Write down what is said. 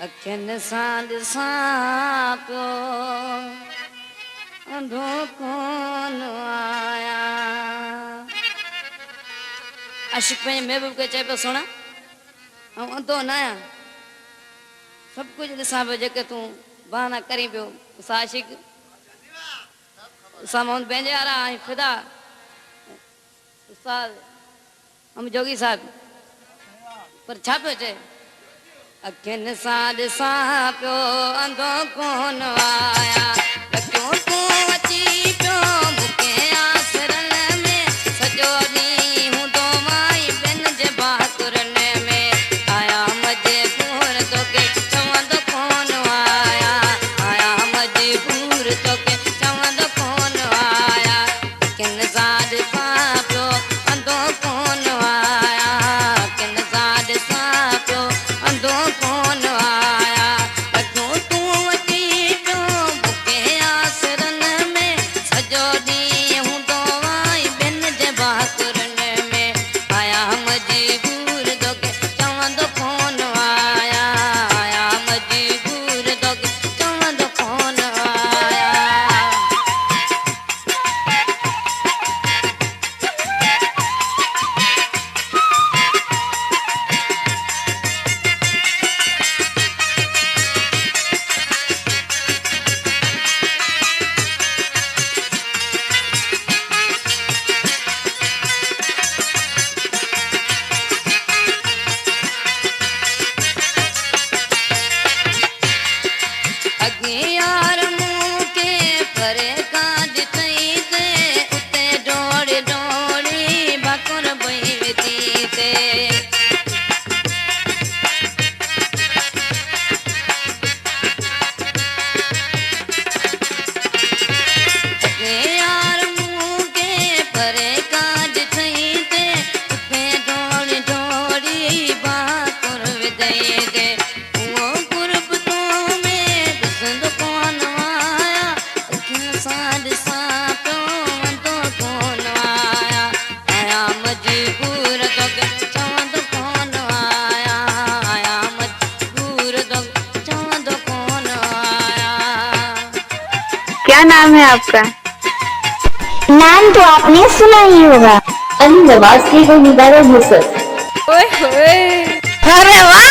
अखियुनि सां ॾिसां पियो अंधो कोन आया। आशिक़ पंहिंजे महबूब खे चए पियो सुण ऐं अंधो न आहियां, सभु कुझु ॾिसां पियो जेके तूं बहाना करी पियो। असां आशिक़ असां मोहन पंहिंजे वारा ऐं ख़ुदा उस्ताद हम जोगी साहब पर छा पियो चए अखियुनि सां ॾिसां पियो अंधो कोन आया। लॻियो तूं अची पियो मूंखे आसरनि में सॼो ॾींहुं हूंदो माई ॿियनि जे बहाकुरनि में आया मजबूर तोखे चवंदो कोन आया। आया मजबूर तोखे चवंदो कोन आया। अखियुनि सां ॾिसां पियो अंधो कोन आया। अखियुनि सां ॾिसां पियो अंधो कोन आया। लॻो तूं अची पियो मूंखे आसरनि में सॼो ॾींहुं हूंदो आई ॿियनि जे बहाकुरनि में आया मजबूर तोखे चवंदो कोन आया। आया मजबूर तोखे चवंदो कोन आया। अॻे यार मूंखे परे खां ॾिठई ते उते डोड़ी डोड़ी भाकुर बई विधी ते अॻे यार मूंखे परे खां ॾिठई ते उते डोड़ी डोड़ी भाकुर विधई ते उहो कुर्ब तो में ॾिसंदो कोन आया। अखियुनि सां ॾिसां पियो अंधो कोन आया। आया मजबूर तोखे चवंदो कोन आया। आया मजबूर तोखे चवंदो कोन आया। क्या नाम है आपका? नाम तो आपने सुना ही होगा, अली नवाज के गमीदार मुसर। ओए होए, अरे वाह